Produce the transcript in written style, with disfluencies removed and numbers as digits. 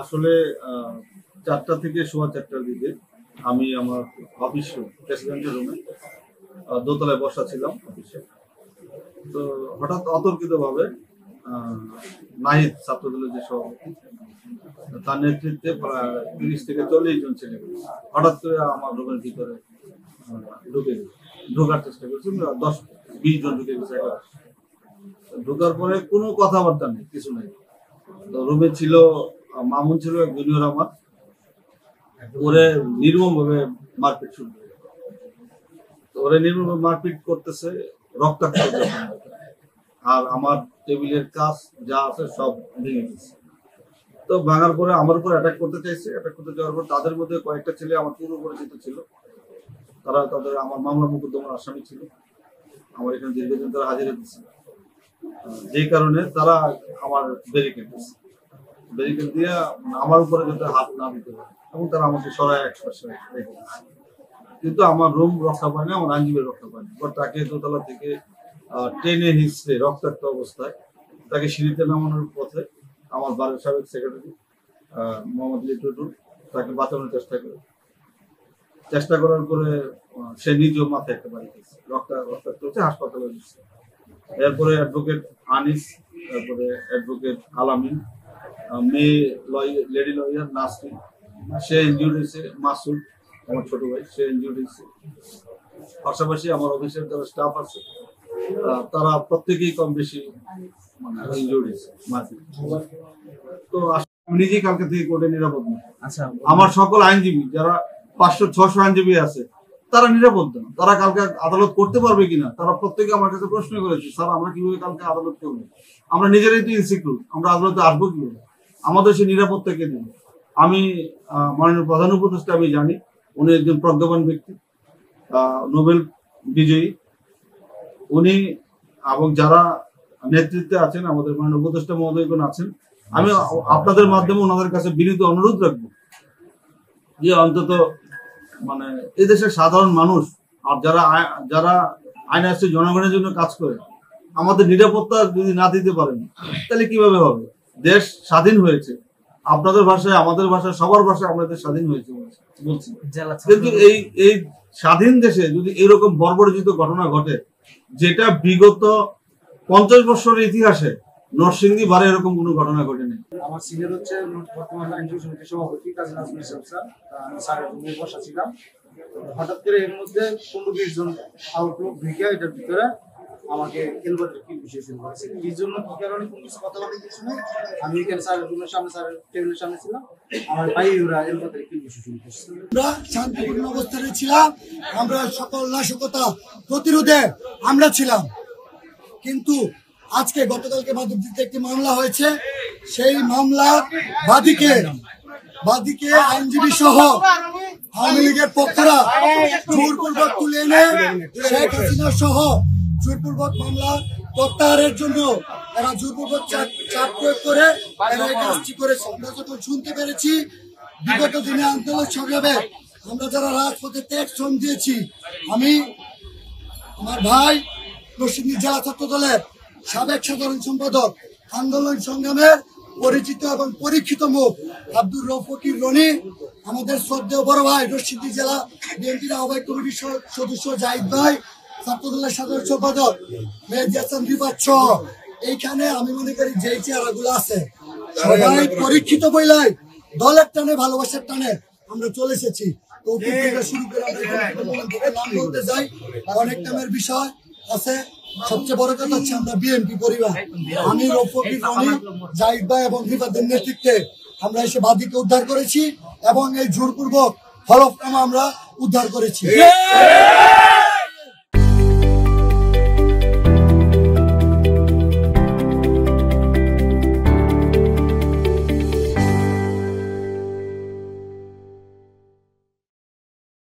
আসলে 4টা থেকে সোয়া 4টার দিকে আমি আমার অফিস প্রেসিডেন্টের রুমে দোতলায় বসা ছিলাম অফিসে। তো হঠাৎ অতর্কিতভাবে নাহিদ ছাত্রদলের যে সভাপতি, তার নেতৃত্বে প্রায় 30 থেকে 40 জন ছেলে হঠাৎ করে আমার রুমের ভিতরে ঢোকার চেষ্টা করছি। 10-20 জন ঢুকে গেছে। ঢোকার পরে কোনো কথাবার্তা নেই, কিছু নেই। তো রুমে ছিল মামুন, ছিল এক জুনিয়র আমার, ওরে নির্মম ভাবে মারপিট শুরু করে। তো ওরে নির্মম ভাবে মারপিট করতেছে, রক্তাক্ত, আর আমার টেবিলের কাজ যা আছে সব ভেঙে গেছে। তো ভাঙার পরে আমার উপর অ্যাটাক করতে চাইছে। অ্যাটাক করতে যাওয়ার পর তাদের মধ্যে কয়েকটা ছেলে আমার পূর্ব পরিচিত ছিল, তাদের আমার মামলা মোকদ্দমার আসামি ছিল, আমার এখানে দীর্ঘদিন তারা হাজিরা দিচ্ছে, যেই কারণে তারা আমার ব্যারিকেড দিয়ে আমার উপরে যাতে হাত না দিতে পারে এবং তারা আমাকে সরায় একপাশে রেখে দিচ্ছে। কিন্তু আমার রুম রক্ষা পায়নি, আমার আইনজীবী রক্ষা পায়নি। তাকে দোতলা থেকে টেনে হিসড়ে রক্তাক্ত অবস্থায় তাকে সিঁড়িতে নামানোর পথে আমার বাড়ির সাবেক সেক্রেটারি মোহাম্মদ লিটুটুল তাকে বাঁচানোর চেষ্টা করার পরে সে নিজেও মাথায় একটা বাড়ি গেছে, রক্তাক্ত হচ্ছে, হাসপাতালে দিচ্ছে। এরপরে অ্যাডভোকেট আনিস, তারপরে অ্যাডভোকেট আলামিন, মেয়ে লেডি লয়ার নাসরিন, সে ইনজিউর্ড হয়েছে। মাসুদ আমার ছোট ভাই, সে ইনজিউর্ড হয়েছে। পাশাপাশি আমার অফিসের যারা স্টাফ আছে তারা প্রত্যেকেই কম বেশি ইনজিউর্ড হয়েছে। তো আমি নিজেই কালকে থেকে কোর্টে নিরাপদ না। আমার সকল আইনজীবী যারা 500-600 আইনজীবী আছে তারা নিরাপদ না। তারা কালকে আদালত করতে পারবে কিনা তারা প্রত্যেকে আমার কাছে প্রশ্ন করেছে, স্যার আমরা কিভাবে কালকে আদালত করবো? আমরা নিজেরাই তো ইনসিকিউর, আমরা আদালতে আসবো কিভাবে? আমাদের সে নিরাপত্তা কে দেবে? আমি মাননীয় প্রধান উপদেষ্টা আমি জানি, উনি একজন প্রজ্ঞাবান ব্যক্তি, নোবেল বিজয়ী উনি, এবং যারা নেতৃত্বে আছেন আমাদের মাননীয় উপদেষ্টা মহোদয়গণ আছেন। আমি আপনাদের মাধ্যমে ওনাদের কাছে বিনীত অনুরোধ রাখবো যে অন্তত এই দেশের সাধারণ মানুষ আর যারা আইন আসছে জনগণের জন্য কাজ করে আমাদের নিরাপত্তা যদি না দিতে পারেন তাহলে কিভাবে হবে? দেশ স্বাধীন হয়েছে, আপনাদের ভাষায়, আমাদের ভাষায়, সবার ভাষায় আমাদের স্বাধীন হয়েছে বলছি, কিন্তু এই স্বাধীন দেশে যদি এরকম বর্বরচিত ঘটনা ঘটে, যেটা বিগত 50 বছরের ইতিহাসে নরসিংদী বারে এরকম কোনো ঘটনা ঘটেনি। আমার সিনিয়র হচ্ছে বর্তমান আইনজীবী সমিতির সভাপতি কাজী নাজমুল ইসলাম স্যার। আমি স্যারের রুমে বসা ছিলাম। হঠাৎ করে এর মধ্যে 15-20 জন আউট লোক ঢুকে এটার ভিতরে আমাকে এলবাতের কি বিষয় শুরু করেছে। এই জন্য কি কারণে কোনো কিছু কথা বলতে কিছু নেই। আমি এখানে স্যারের রুমের সামনে, স্যারের টেবিলের সামনে ছিলাম। আমার ভাই ওরা এলবাতের কি বিষয় শুরু করছে। আমরা শান্তিপূর্ণ অবস্থানে ছিলাম, আমরা সকল নাশকতা প্রতিরোধে আমরা ছিলাম। কিন্তু আজকে গতকালকে মাধবদীতে একটি মামলা হয়েছে, সেই মামলা বাদীকে আইনজীবী সহ আওয়ামী লীগের পক্ষরা জোরপূর্বক তুলে এনে শেখ হাসিনা সহ জোরপূর্বক মামলা প্রত্যাহারের জন্য এরা জোরপূর্বক চাপ প্রয়োগ করে এরা এই কাজটি করেছে। আমরা যখন শুনতে পেরেছি বিগত দিনে আন্দোলন সংগ্রামে আমরা যারা রাজপথে ত্যাগ শ্রম দিয়েছি, আমি, আমার ভাই নরসিংদী জেলা ছাত্র দলের সাবেক সাধারণ সম্পাদক, আন্দোলন সংগ্রামের পরিচিত এবং পরীক্ষিত মুখ আব্দুর রফিক রনি, আমাদের শ্রদ্ধেয় বড় ভাই নরসিংদী জেলা বিএনপির আহ্বায়ক কমিটির সদস্য জাহিদ ভাই, ছাত্র দলের সাধারণ সম্পাদক মেহেদী হাসান রিফাত সহ এইখানে আমি মনে করি যে চেহারাগুলো আছে সবাই পরীক্ষিত বইলাই দলের টানে, ভালোবাসার টানে আমরা চলে এসেছি। তো শুরু করে নাম বলতে যাই, অনেক নামের বিষয় আছে। সবচেয়ে বড় কথা হচ্ছে আমরা বিএনপি পরিবার, আমি রফিক রনি, জাহিদ ভাই এবং রিফাতের নেতৃত্বে আমরা এসে বাদীকে উদ্ধার করেছি এবং এই জোরপূর্বক হলফনামা আমরা উদ্ধার করেছি।